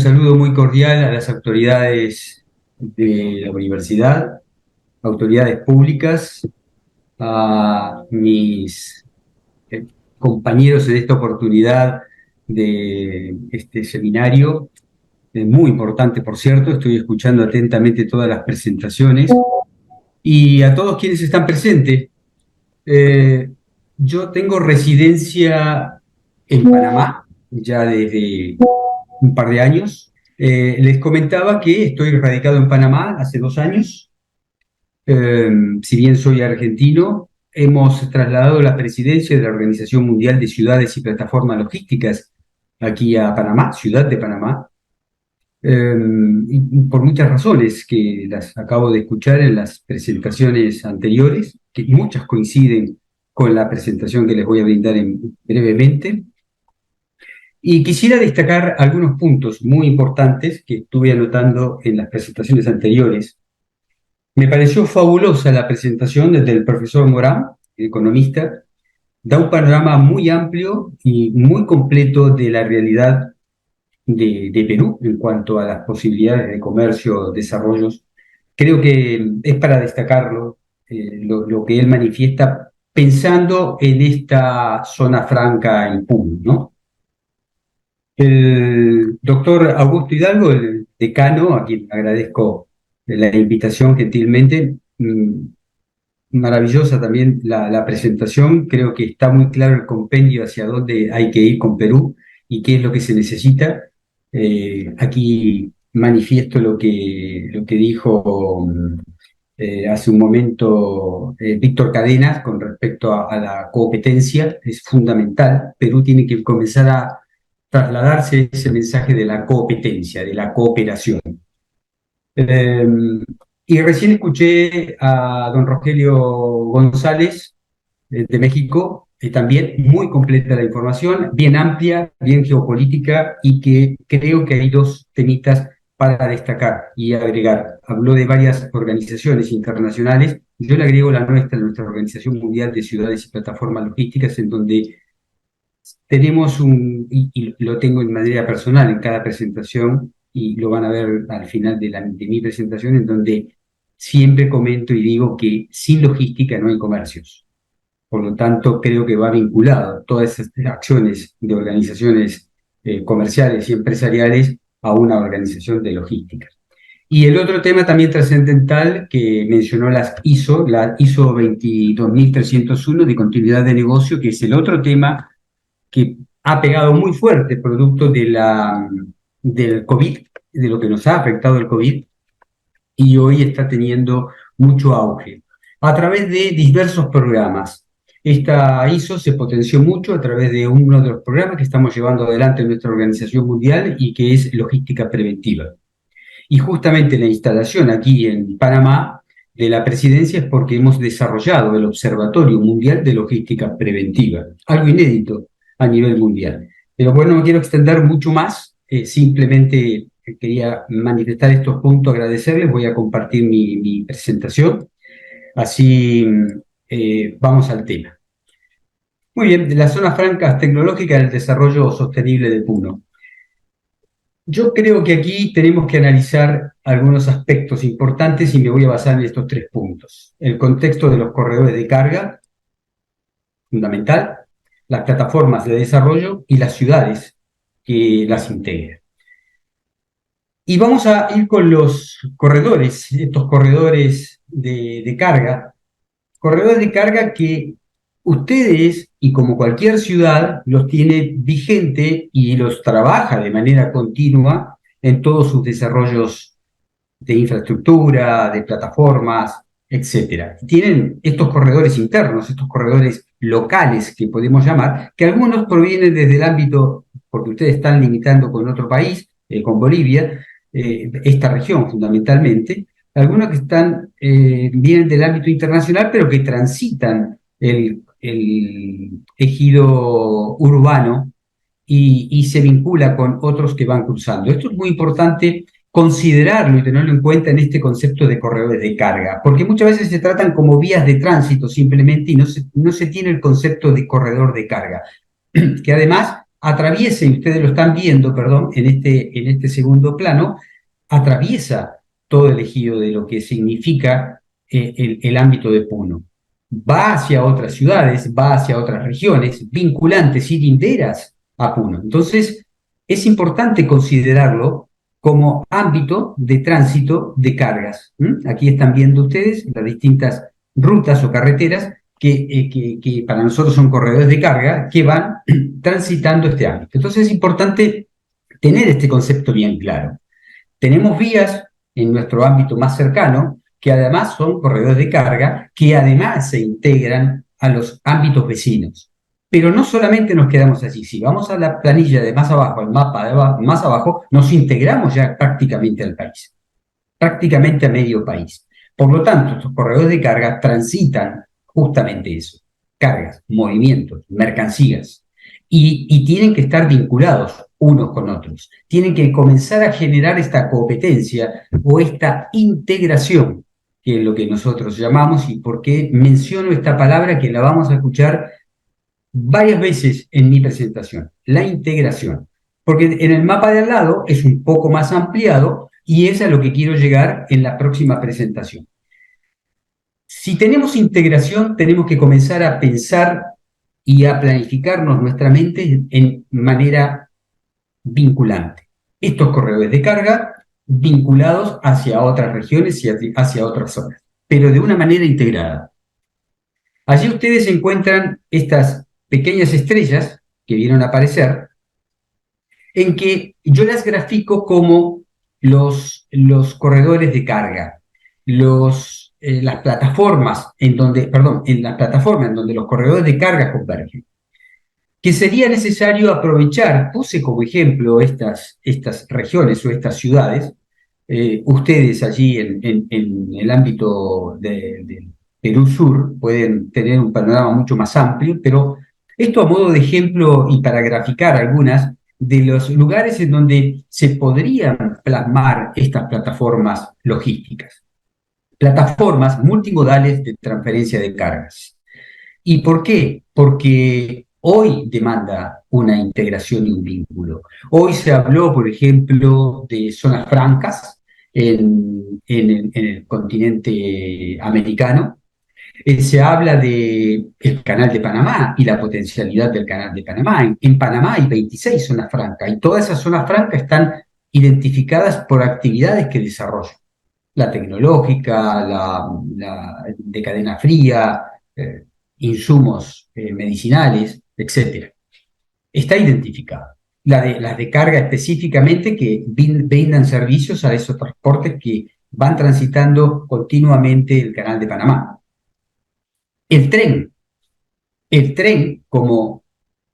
saludo muy cordial a las autoridades de la universidad, autoridades públicas, a mis compañeros en esta oportunidad de este seminario, muy importante, por cierto. Estoy escuchando atentamente todas las presentaciones y a todos quienes están presentes. Eh, yo tengo residencia en Panamá ya desde un par de años. Les comentaba que estoy radicado en Panamá hace 2 años. Eh, si bien soy argentino, hemos trasladado la presidencia de la Organización Mundial de Ciudades y Plataformas Logísticas aquí a Panamá, ciudad de Panamá, y por muchas razones que las acabo de escuchar en las presentaciones anteriores, que muchas coinciden con la presentación que les voy a brindar brevemente. Y quisiera destacar algunos puntos muy importantes que estuve anotando en las presentaciones anteriores. Me pareció fabulosa la presentación del profesor Morán, economista. Da un panorama muy amplio y muy completo de la realidad de Perú en cuanto a las posibilidades de comercio, desarrollos. Creo que es para destacarlo, lo que él manifiesta pensando en esta zona franca en Puno, ¿no? El doctor Augusto Hidalgo, el decano, a quien agradezco la invitación gentilmente, maravillosa también la presentación. Creo que está muy claro el compendio hacia dónde hay que ir con Perú y qué es lo que se necesita. Aquí manifiesto lo que dijo hace un momento Víctor Cadenas con respecto a la competencia. Es fundamental. Perú tiene que comenzar a trasladarse ese mensaje de la competencia, de la cooperación. Eh, y recién escuché a don Rogelio González de México, también muy completa la información, bien amplia, bien geopolítica, y que creo que hay dos temitas para destacar y agregar. Habló de varias organizaciones internacionales, yo le agrego la nuestra Organización Mundial de Ciudades y Plataformas Logísticas, en donde tenemos y lo tengo en manera personal en cada presentación, y lo van a ver al final de mi presentación, en donde siempre comento y digo que sin logística no hay comercios. Por lo tanto, creo que va vinculado todas estas acciones de organizaciones comerciales y empresariales a una organización de logística. Y el otro tema también trascendental que mencionó la ISO 22301 de continuidad de negocio, que es el otro tema que ha pegado muy fuerte producto del COVID, de lo que nos ha afectado el COVID, y hoy está teniendo mucho auge a través de diversos programas. Esta ISO se potenció mucho a través de uno de los programas que estamos llevando adelante en nuestra organización mundial, y que es logística preventiva. Y justamente la instalación aquí en Panamá de la presidencia es porque hemos desarrollado el Observatorio Mundial de Logística Preventiva, algo inédito a nivel mundial. Pero bueno, no quiero extender mucho más, simplemente quería manifestar estos puntos, agradecerles. Voy a compartir mi presentación, así vamos al tema. Muy bien, de las zonas francas tecnológicas del desarrollo sostenible de Puno. Yo creo que aquí tenemos que analizar algunos aspectos importantes y me voy a basar en estos 3 puntos. El contexto de los corredores de carga, fundamental, las plataformas de desarrollo y las ciudades que las integran. Y vamos a ir con los corredores, estos corredores de carga. Corredores de carga que ustedes, y como cualquier ciudad, los tiene vigente y los trabaja de manera continua en todos sus desarrollos de infraestructura, de plataformas, etcétera. Tienen estos corredores internos, estos corredores locales que podemos llamar, que algunos provienen desde el ámbito, porque ustedes están limitando con otro país, con Bolivia, esta región fundamentalmente, algunos que vienen del ámbito internacional, pero que transitan el ejido urbano y se vincula con otros que van cruzando. Esto es muy importante considerarlo y tenerlo en cuenta en este concepto de corredores de carga, porque muchas veces se tratan como vías de tránsito simplemente, y no se tiene el concepto de corredor de carga, que además atraviesa, y ustedes lo están viendo, perdón, en este segundo plano, atraviesa todo el ejido de lo que significa el ámbito de Puno. Va hacia otras ciudades, va hacia otras regiones, vinculantes y linderas a Puno. Entonces, es importante considerarlo como ámbito de tránsito de cargas. ¿Mm? Aquí están viendo ustedes las distintas rutas o carreteras que para nosotros son corredores de carga que van transitando este ámbito. Entonces es importante tener este concepto bien claro. Tenemos vías en nuestro ámbito más cercano que además son corredores de carga, que además se integran a los ámbitos vecinos. Pero no solamente nos quedamos allí, si vamos a la planilla de más abajo, al mapa de más abajo, nos integramos ya prácticamente al país, prácticamente a medio país. Por lo tanto, estos corredores de carga transitan justamente eso, cargas, movimientos, mercancías, y tienen que estar vinculados unos con otros. Tienen que comenzar a generar esta competencia o esta integración, que es lo que nosotros llamamos, y por qué menciono esta palabra que la vamos a escuchar varias veces en mi presentación, la integración. Porque en el mapa de al lado es un poco más ampliado y es a lo que quiero llegar en la próxima presentación. Si tenemos integración, tenemos que comenzar a pensar y a planificarnos nuestra mente en manera vinculante. Estos corredores de carga vinculados hacia otras regiones y hacia otras zonas, pero de una manera integrada. Allí ustedes encuentran estas pequeñas estrellas que vieron aparecer, en que yo las grafico como los corredores de carga, las plataformas en donde, perdón, en las plataformas en donde los corredores de carga convergen. Que sería necesario aprovechar, puse como ejemplo estas regiones o estas ciudades, ustedes allí en el ámbito del Perú Sur pueden tener un panorama mucho más amplio, pero esto a modo de ejemplo y para graficar algunas de los lugares en donde se podrían plasmar estas plataformas logísticas, plataformas multimodales de transferencia de cargas. ¿Y por qué? Porque hoy demanda una integración y un vínculo. Hoy se habló, por ejemplo, de zonas francas en el continente americano. Se habla del canal de Panamá y la potencialidad del canal de Panamá. En Panamá hay 26 zonas francas y todas esas zonas francas están identificadas por actividades que desarrollan. La tecnológica, la de cadena fría, insumos medicinales, etcétera. Está identificada. Las de carga específicamente que brindan servicios a esos transportes que van transitando continuamente el canal de Panamá. El tren, el tren como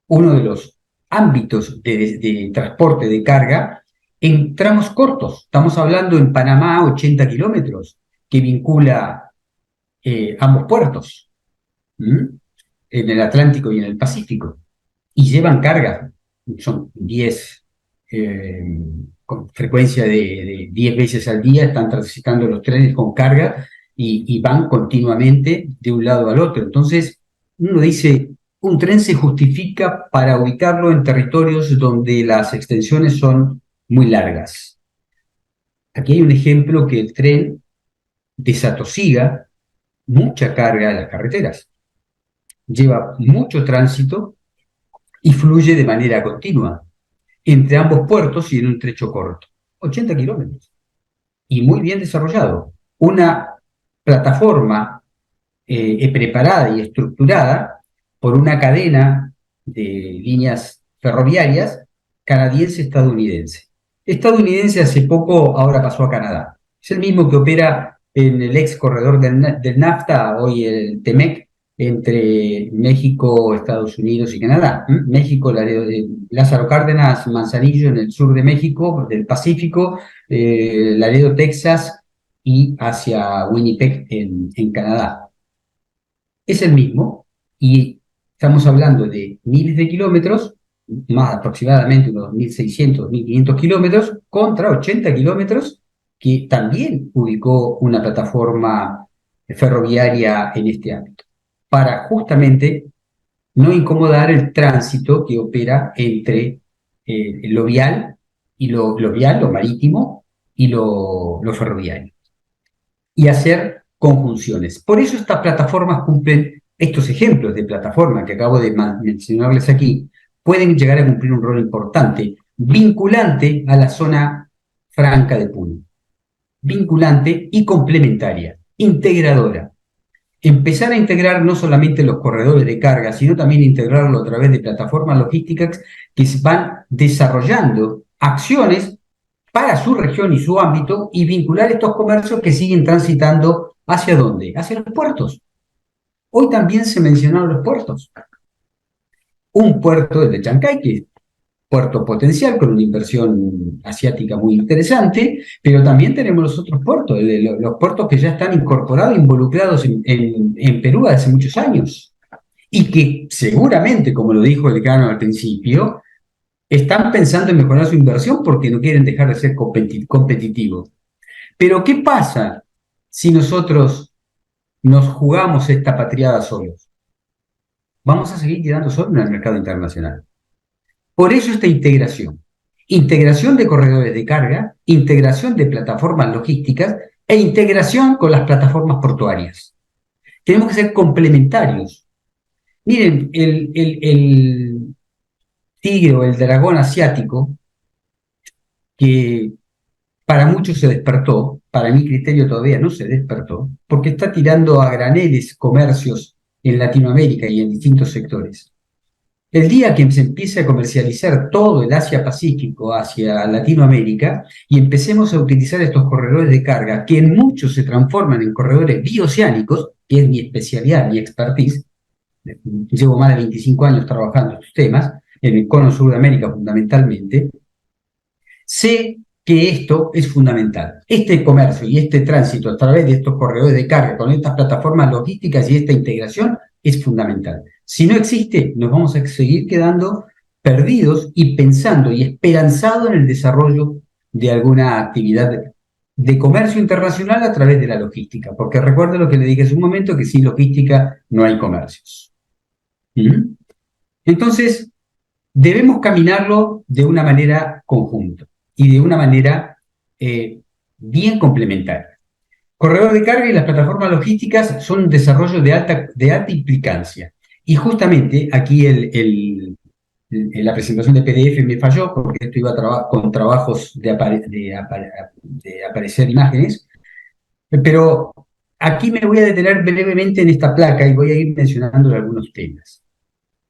uno de los ámbitos de transporte de carga en tramos cortos. Estamos hablando en Panamá 80 kilómetros que vincula ambos puertos. ¿Mm? En el Atlántico y en el Pacífico, y llevan carga, son 10, con frecuencia de 10 veces al día, están transitando los trenes con carga y van continuamente de un lado al otro. Entonces, uno dice, un tren se justifica para ubicarlo en territorios donde las extensiones son muy largas. Aquí hay un ejemplo que el tren desatosiga mucha carga en las carreteras, lleva mucho tránsito y fluye de manera continua entre ambos puertos y en un trecho corto. 80 kilómetros. Y muy bien desarrollado. Una plataforma preparada y estructurada por una cadena de líneas ferroviarias canadiense-estadounidense. Estadounidense hace poco, ahora pasó a Canadá. Es el mismo que opera en el ex corredor del NAFTA, hoy el TEMEC, entre México, Estados Unidos y Canadá. México, Lázaro Cárdenas, Manzanillo en el sur de México, del Pacífico, Laredo, Texas y hacia Winnipeg en Canadá. Es el mismo y estamos hablando de miles de kilómetros, más aproximadamente unos 1.600, 1.500 kilómetros, contra 80 kilómetros que también ubicó una plataforma ferroviaria en este ámbito, para justamente no incomodar el tránsito que opera entre lo vial, lo vial, lo marítimo, y lo ferroviario, y hacer conjunciones. Por eso estas plataformas cumplen, estos ejemplos de plataforma que acabo de mencionarles aquí, pueden llegar a cumplir un rol importante, vinculante a la zona franca de Puno, vinculante y complementaria, integradora. Empezar a integrar no solamente los corredores de carga, sino también integrarlo a través de plataformas logísticas que van desarrollando acciones para su región y su ámbito y vincular estos comercios que siguen transitando ¿hacia dónde? Hacia los puertos. Hoy también se mencionaron los puertos. Un puerto de Chancay, que es puerto potencial con una inversión asiática muy interesante, pero también tenemos los otros puertos, los puertos que ya están incorporados, involucrados en Perú hace muchos años, y que seguramente, como lo dijo el decano al principio, están pensando en mejorar su inversión porque no quieren dejar de ser competitivos. Pero ¿qué pasa si nosotros nos jugamos esta patriada solos? Vamos a seguir quedando solos en el mercado internacional. Por eso esta integración. Integración de corredores de carga, integración de plataformas logísticas e integración con las plataformas portuarias. Tenemos que ser complementarios. Miren, el tigre o el dragón asiático, que para muchos se despertó, para mi criterio todavía no se despertó, porque está tirando a graneles comercios en Latinoamérica y en distintos sectores. El día que se empiece a comercializar todo el Asia-Pacífico hacia Latinoamérica y empecemos a utilizar estos corredores de carga, que en muchos se transforman en corredores bioceánicos, que es mi especialidad, mi expertise, llevo más de 25 años trabajando en estos temas, en el cono sur de América fundamentalmente, sé que esto es fundamental. Este comercio y este tránsito a través de estos corredores de carga, con estas plataformas logísticas y esta integración, es fundamental. Si no existe, nos vamos a seguir quedando perdidos y pensando y esperanzados en el desarrollo de alguna actividad de comercio internacional a través de la logística. Porque recuerda lo que le dije hace un momento, que sin logística no hay comercios. ¿Mm? Entonces, debemos caminarlo de una manera conjunta y de una manera bien complementaria. Corredor de carga y las plataformas logísticas son un desarrollo de alta implicancia. Y justamente aquí la presentación de PDF me falló porque esto iba con trabajos de aparecer imágenes, pero aquí me voy a detener brevemente en esta placa y voy a ir mencionando algunos temas.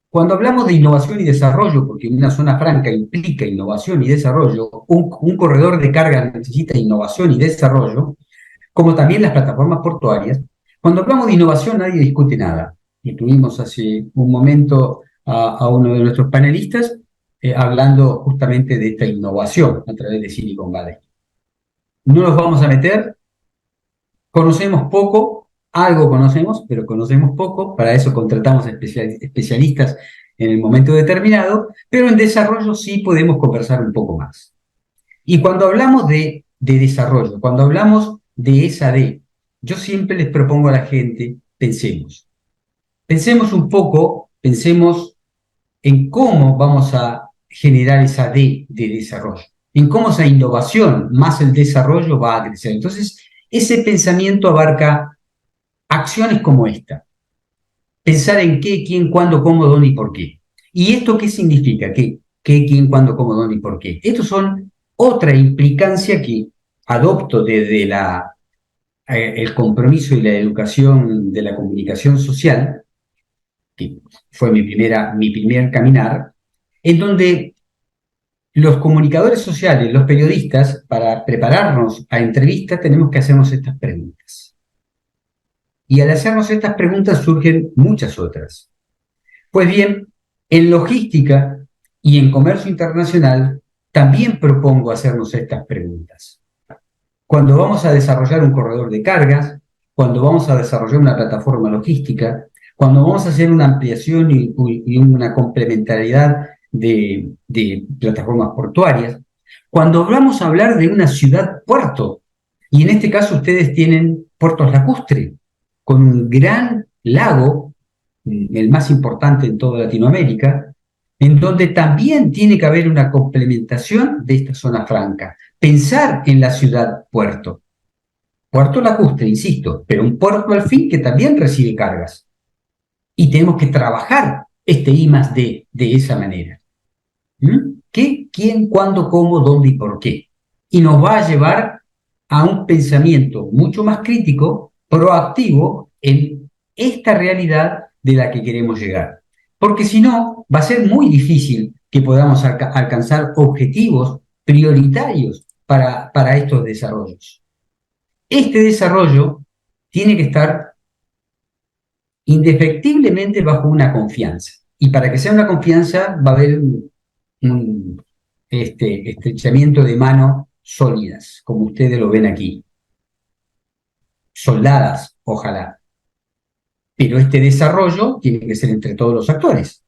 Cuando hablamos de innovación y desarrollo, porque una zona franca implica innovación y desarrollo, un corredor de carga necesita innovación y desarrollo, como también las plataformas portuarias. Cuando hablamos de innovación nadie discute nada. Y tuvimos hace un momento a uno de nuestros panelistas hablando justamente de esta innovación a través de Silicon Valley. No nos vamos a meter, conocemos poco, algo conocemos, pero conocemos poco, para eso contratamos especialistas en el momento determinado, pero en desarrollo sí podemos conversar un poco más. Y cuando hablamos de desarrollo, cuando hablamos de esa D, yo siempre les propongo a la gente, pensemos un poco, pensemos en cómo vamos a generar esa D de desarrollo, en cómo esa innovación más el desarrollo va a crecer. Entonces, ese pensamiento abarca acciones como esta. Pensar en qué, quién, cuándo, cómo, dónde y por qué. ¿Y esto qué significa? ¿Qué, quién, cuándo, cómo, dónde y por qué? Estos son otra implicancia que adopto desde el compromiso y la educación de la comunicación social, que fue mi primer caminar, en donde los comunicadores sociales, los periodistas, para prepararnos a entrevistas, tenemos que hacernos estas preguntas. Y al hacernos estas preguntas surgen muchas otras. Pues bien, en logística y en comercio internacional también propongo hacernos estas preguntas. Cuando vamos a desarrollar un corredor de cargas, cuando vamos a desarrollar una plataforma logística, cuando vamos a hacer una ampliación y una complementariedad de plataformas portuarias, cuando vamos a hablar de una ciudad-puerto, y en este caso ustedes tienen Puertos Lacustre, con un gran lago el más importante en toda Latinoamérica, en donde también tiene que haber una complementación de esta zona franca. Pensar en la ciudad puerto. Puerto lacustre, insisto, pero un puerto al fin que también recibe cargas. Y tenemos que trabajar este I más D de esa manera. ¿Qué, quién, cuándo, cómo, dónde y por qué? Y nos va a llevar a un pensamiento mucho más crítico, proactivo en esta realidad de la que queremos llegar. Porque si no, va a ser muy difícil que podamos alcanzar objetivos prioritarios para estos desarrollos. Este desarrollo tiene que estar indefectiblemente bajo una confianza. Y para que sea una confianza va a haber un estrechamiento de manos sólidas, como ustedes lo ven aquí. Soldadas, ojalá. Pero este desarrollo tiene que ser entre todos los actores.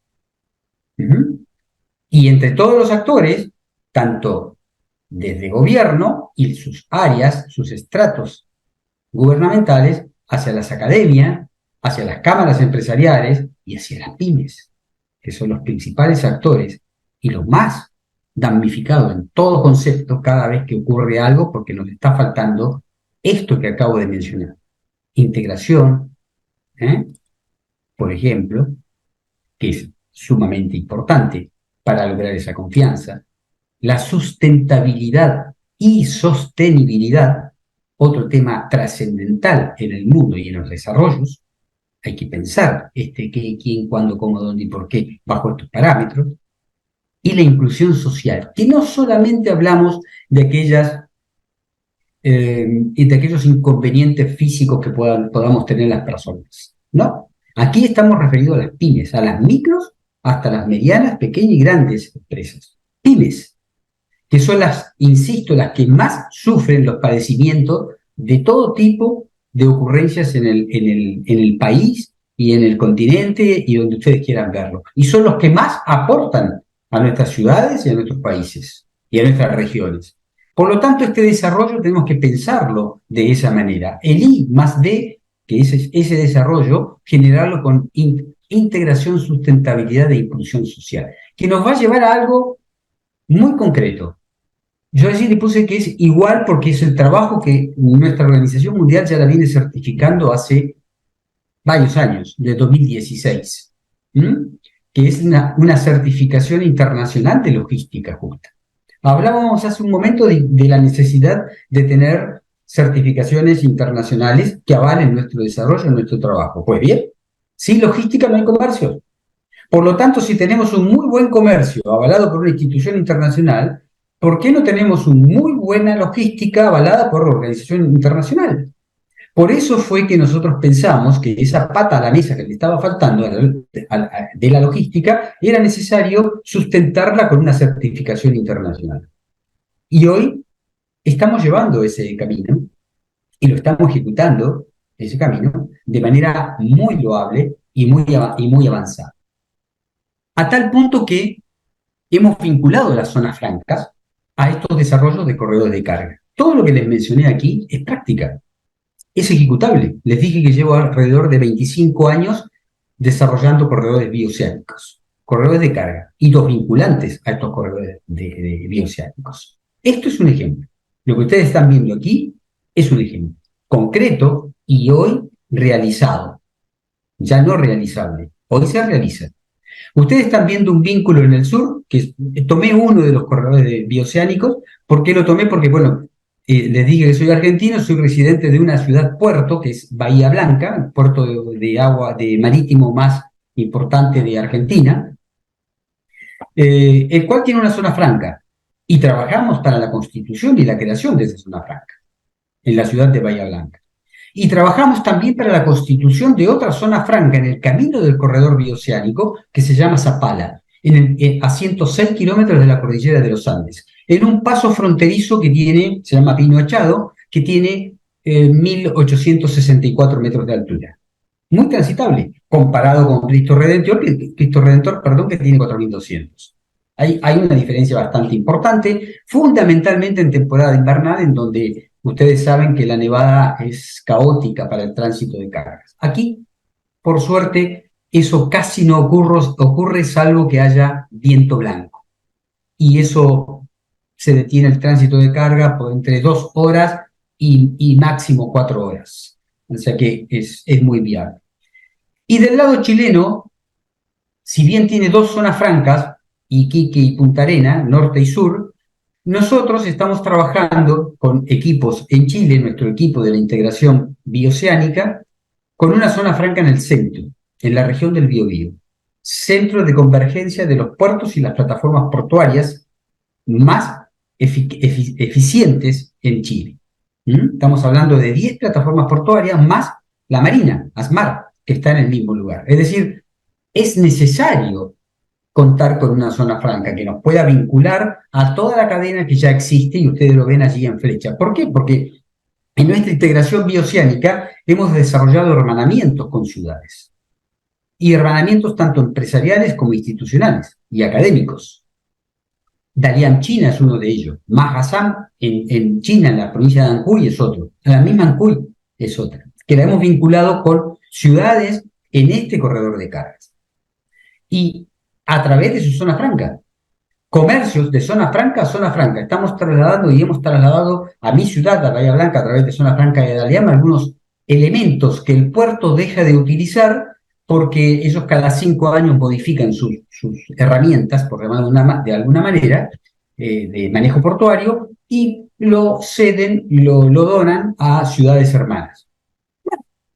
Y entre todos los actores, tanto desde gobierno y sus áreas, sus estratos gubernamentales, hacia las academias, hacia las cámaras empresariales y hacia las pymes, que son los principales actores y los más damnificados en todo concepto cada vez que ocurre algo, porque nos está faltando esto que acabo de mencionar. Integración, por ejemplo, que es sumamente importante para lograr esa confianza. La sustentabilidad y sostenibilidad, otro tema trascendental en el mundo y en los desarrollos. Hay que pensar qué, quién, cuándo, cómo, dónde y por qué bajo estos parámetros. Y la inclusión social, que no solamente hablamos de de aquellos inconvenientes físicos que podamos tener las personas. No, aquí estamos referidos a las pymes, a las micros hasta las medianas, pequeñas y grandes empresas. Pymes, que son las, insisto, las que más sufren los padecimientos de todo tipo de ocurrencias en el país y en el continente y donde ustedes quieran verlo. Y son los que más aportan a nuestras ciudades y a nuestros países y a nuestras regiones. Por lo tanto, este desarrollo tenemos que pensarlo de esa manera. El I más D, que es ese desarrollo, generarlo con integración, sustentabilidad e inclusión social, que nos va a llevar a algo muy concreto. Yo allí le puse que es igual porque es el trabajo que nuestra Organización Mundial ya la viene certificando hace varios años, de 2016, que es una certificación internacional de logística justa. Hablábamos hace un momento de la necesidad de tener certificaciones internacionales que avalen nuestro desarrollo, nuestro trabajo. Pues bien, sin logística no hay comercio. Por lo tanto, si tenemos un muy buen comercio avalado por una institución internacional, ¿por qué no tenemos una muy buena logística avalada por la organización internacional? Por eso fue que nosotros pensamos que esa pata a la mesa que le estaba faltando de la logística era necesario sustentarla con una certificación internacional. Y hoy estamos llevando ese camino y lo estamos ejecutando, ese camino, de manera muy loable y muy avanzada. A tal punto que hemos vinculado las zonas francas a estos desarrollos de corredores de carga. Todo lo que les mencioné aquí es práctica, es ejecutable. Les dije que llevo alrededor de 25 años desarrollando corredores bioceánicos, corredores de carga y dos vinculantes a estos corredores de bioceánicos. Esto es un ejemplo. Lo que ustedes están viendo aquí es un ejemplo concreto y hoy realizado, ya no realizable. Hoy se realiza. Ustedes están viendo un vínculo en el sur, que tomé uno de los corredores bioceánicos. ¿Por qué lo tomé? Porque, bueno, les dije que soy argentino, soy residente de una ciudad puerto, que es Bahía Blanca, el puerto de agua de marítimo más importante de Argentina, el cual tiene una zona franca. Y trabajamos para la constitución y la creación de esa zona franca, en la ciudad de Bahía Blanca. Y trabajamos también para la constitución de otra zona franca en el camino del corredor bioceánico que se llama Zapala, a 106 kilómetros de la cordillera de los Andes, en un paso fronterizo que tiene, se llama Pino Echado, que tiene 1.864 metros de altura. Muy transitable, comparado con Cristo Redentor, perdón, que tiene 4.200. Hay una diferencia bastante importante, fundamentalmente en temporada invernal, en donde ustedes saben que la nevada es caótica para el tránsito de cargas. Aquí, por suerte, eso casi no ocurre salvo que haya viento blanco. Y eso se detiene el tránsito de carga por entre 2 horas y máximo 4 horas. O sea que es muy viable. Y del lado chileno, si bien tiene 2 zonas francas, Iquique y Punta Arena, norte y sur, nosotros estamos trabajando con equipos en Chile, nuestro equipo de la integración bioceánica, con una zona franca en el centro, en la región del Biobío, centro de convergencia de los puertos y las plataformas portuarias más eficientes en Chile. Estamos hablando de 10 plataformas portuarias más la Marina, ASMAR, que está en el mismo lugar. Es decir, es necesario contar con una zona franca que nos pueda vincular a toda la cadena que ya existe y ustedes lo ven allí en flecha. ¿Por qué? Porque en nuestra integración bioceánica hemos desarrollado hermanamientos con ciudades y hermanamientos tanto empresariales como institucionales y académicos. Dalian China es uno de ellos. Mahasam en China, en la provincia de Anhui, es otro. La misma Anhui es otra. Que la hemos vinculado con ciudades en este corredor de cargas. Y a través de su zona franca. Comercios de zona franca a zona franca. Estamos trasladando y hemos trasladado a mi ciudad, a Bahía Blanca, a través de zona franca de Dalian, algunos elementos que el puerto deja de utilizar porque ellos cada 5 años modifican sus herramientas, por llamarlo de alguna manera, de manejo portuario, y lo ceden, lo donan a ciudades hermanas.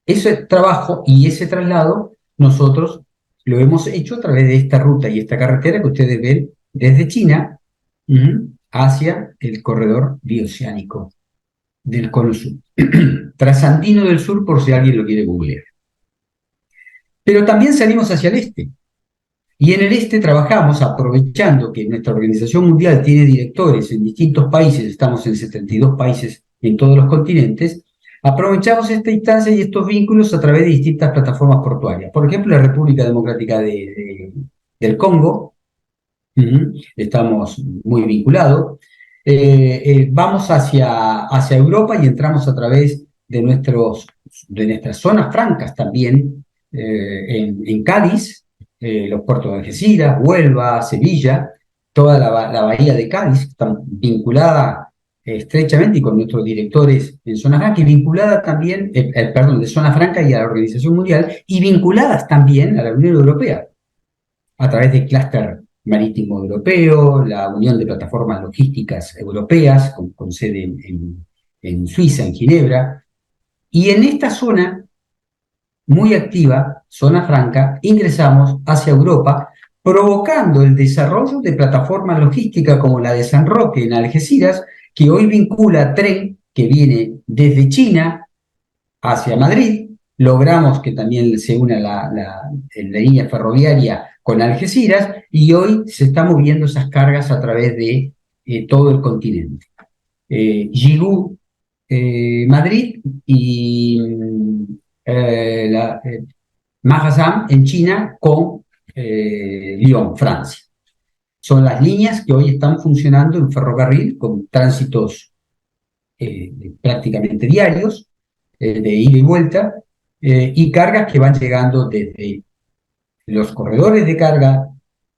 Ese trabajo y ese traslado nosotros lo hemos hecho a través de esta ruta y esta carretera que ustedes ven desde China hacia el corredor bioceánico del Cono Sur. Trasandino del Sur, por si alguien lo quiere googlear. Pero también salimos hacia el este. Y en el este trabajamos, aprovechando que nuestra Organización Mundial tiene directores en distintos países, estamos en 72 países en todos los continentes, aprovechamos esta instancia y estos vínculos a través de distintas plataformas portuarias. Por ejemplo, la República Democrática del Congo, estamos muy vinculados. Vamos hacia Europa y entramos a través de nuestras zonas francas también, en Cádiz, los puertos de Algeciras, Huelva, Sevilla, toda la bahía de Cádiz, están vinculada estrechamente y con nuestros directores en zona franca y vinculada también, de zona franca y a la Organización Mundial, y vinculadas también a la Unión Europea, a través del clúster marítimo europeo, la Unión de Plataformas Logísticas Europeas, con sede en Suiza, en Ginebra, y en esta zona muy activa, zona franca, ingresamos hacia Europa, provocando el desarrollo de plataformas logísticas como la de San Roque en Algeciras, que hoy vincula tren que viene desde China hacia Madrid. Logramos que también se una la línea ferroviaria con Algeciras y hoy se están moviendo esas cargas a través de todo el continente. Gigou, Madrid y Mahazam en China con Lyon, Francia. Son las líneas que hoy están funcionando en ferrocarril con tránsitos prácticamente diarios, de ida y vuelta, y cargas que van llegando desde los corredores de carga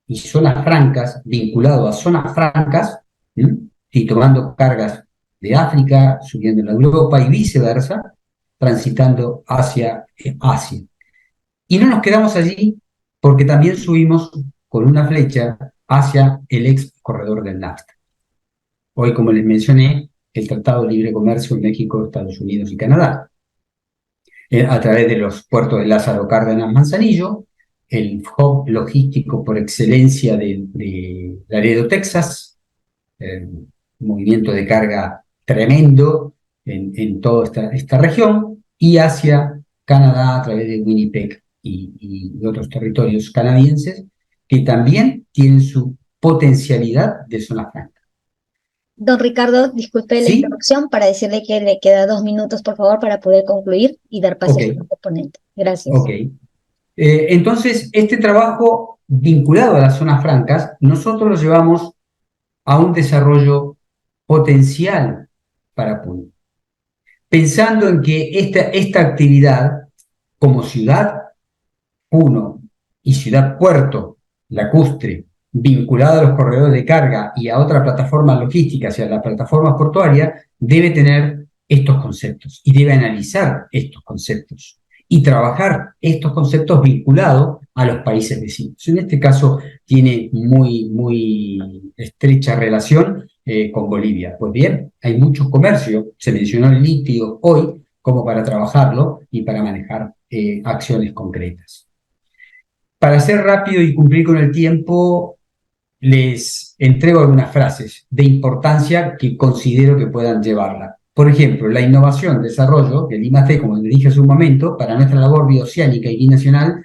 y zonas francas, vinculados a zonas francas, y tomando cargas de África, subiendo a Europa y viceversa, transitando hacia Asia. Y no nos quedamos allí porque también subimos con una flecha hacia el ex corredor del NAFTA. Hoy, como les mencioné, el Tratado de Libre Comercio en México, Estados Unidos y Canadá, a través de los puertos de Lázaro Cárdenas Manzanillo, el hub logístico por excelencia de Laredo, Texas, movimiento de carga tremendo en toda esta región, y hacia Canadá a través de Winnipeg y otros territorios canadienses que también tienen su potencialidad de zona franca. Don Ricardo, disculpe la ¿Sí? interrupción para decirle que le queda 2 minutos, por favor, para poder concluir y dar paso Ok, a su ponente. Gracias. ok. Entonces, este trabajo vinculado a las zonas francas, nosotros lo llevamos a un desarrollo potencial para Puno, pensando en que esta actividad, como ciudad, Puno y ciudad puerto, lacustre, vinculado a los corredores de carga y a otras plataformas logísticas y a las plataformas portuarias, debe tener estos conceptos y debe analizar estos conceptos y trabajar estos conceptos vinculados a los países vecinos. En este caso tiene muy estrecha relación con Bolivia. Pues bien, hay mucho comercio, se mencionó el litio hoy, como para trabajarlo y para manejar acciones concretas. Para ser rápido y cumplir con el tiempo, les entrego algunas frases de importancia que considero que puedan llevarla. Por ejemplo, la innovación, desarrollo, el I+D, como le dije hace un momento, para nuestra labor bioceánica y binacional,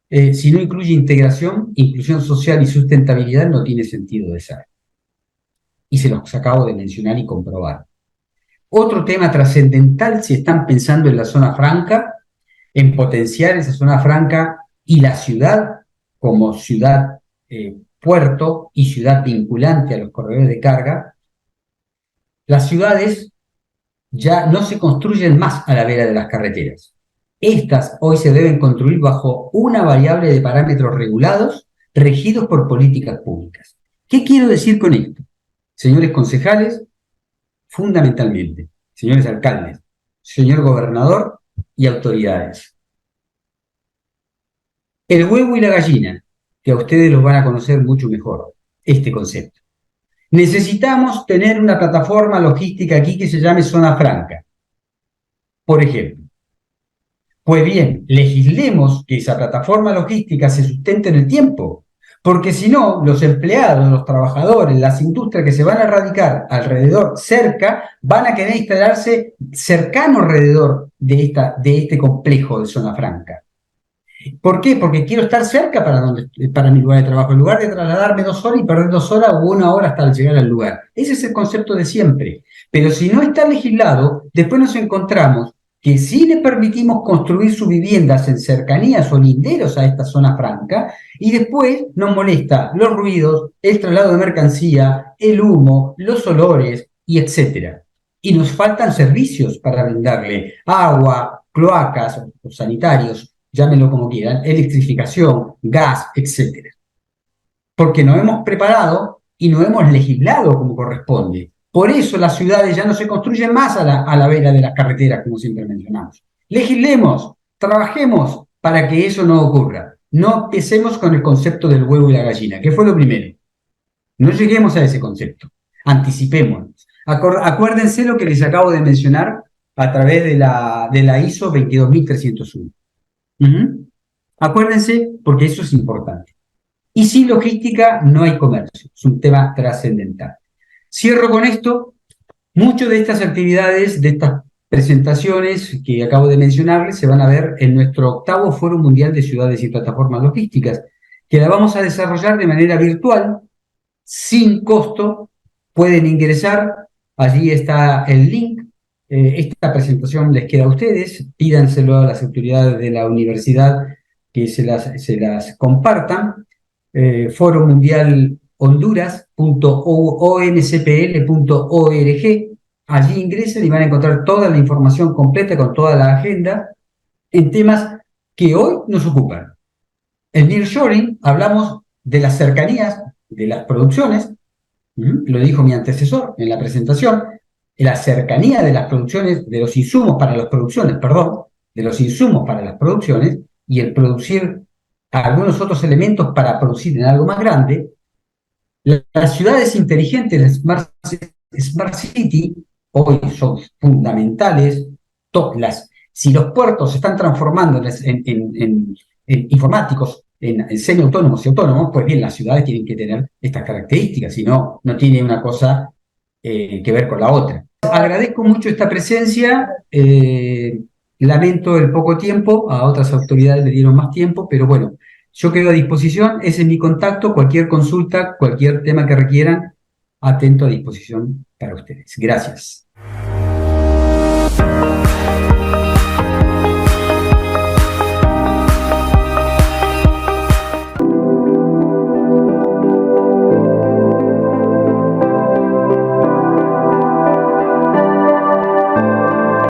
si no incluye integración, inclusión social y sustentabilidad, no tiene sentido de ser. Y se los acabo de mencionar y comprobar. Otro tema trascendental, si están pensando en la zona franca, en potenciar esa zona franca y la ciudad como ciudad puerto y ciudad vinculante a los corredores de carga, las ciudades ya no se construyen más a la vera de las carreteras. Estas hoy se deben construir bajo una variable de parámetros regulados, regidos por políticas públicas. ¿Qué quiero decir con esto? Señores concejales, fundamentalmente, señores alcaldes, señor gobernador y autoridades. El huevo y la gallina, que a ustedes los van a conocer mucho mejor, este concepto. Necesitamos tener una plataforma logística aquí que se llame zona franca, por ejemplo. Pues bien, legislemos que esa plataforma logística se sustente en el tiempo, porque si no, los empleados, los trabajadores, las industrias que se van a radicar alrededor, cerca, van a querer instalarse cercano alrededor de este complejo de zona franca. ¿Por qué? Porque quiero estar cerca para mi lugar de trabajo, en lugar de trasladarme 2 horas y perder 2 horas o 1 hora hasta llegar al lugar. Ese es el concepto de siempre. Pero si no está legislado, después nos encontramos que si le permitimos construir sus viviendas en cercanías o linderos a esta zona franca, y después nos molesta los ruidos, el traslado de mercancía, el humo, los olores, y etcétera. Y nos faltan servicios para brindarle agua, cloacas o sanitarios, llámenlo como quieran, electrificación, gas, etcétera. Porque no hemos preparado y no hemos legislado como corresponde. Por eso las ciudades ya no se construyen más a la vera de las carreteras, como siempre mencionamos. Legislemos, trabajemos para que eso no ocurra. No empecemos con el concepto del huevo y la gallina, que fue lo primero. No lleguemos a ese concepto. Anticipémonos. Acuérdense lo que les acabo de mencionar a través de la ISO 22301. Acuérdense, porque eso es importante. Y sin logística no hay comercio. Es un tema trascendental. Cierro con esto. Muchas de estas actividades, de estas presentaciones que acabo de mencionarles, se van a ver en nuestro 8º Foro Mundial de Ciudades y Plataformas Logísticas, que la vamos a desarrollar de manera virtual, sin costo. Pueden ingresar, allí está el link. Esta presentación les queda a ustedes, pídanselo a las autoridades de la universidad que se las compartan. Foro Mundial honduras.oncpl.org. Allí ingresen y van a encontrar toda la información completa con toda la agenda en temas que hoy nos ocupan. En nearshoring hablamos de las cercanías de las producciones, lo dijo mi antecesor en la presentación, la cercanía de las producciones, de los insumos para las producciones, de los insumos para las producciones y el producir algunos otros elementos para producir en algo más grande. Las ciudades inteligentes, las Smart City, hoy son fundamentales. Si los puertos se están transformando en informáticos, en semiautónomos y autónomos, pues bien, las ciudades tienen que tener estas características, si no, no tiene una cosa que ver con la otra. Agradezco mucho esta presencia, lamento el poco tiempo, a otras autoridades le dieron más tiempo, pero bueno, yo quedo a disposición, ese es mi contacto, cualquier consulta, cualquier tema que requieran, atento a disposición para ustedes. Gracias.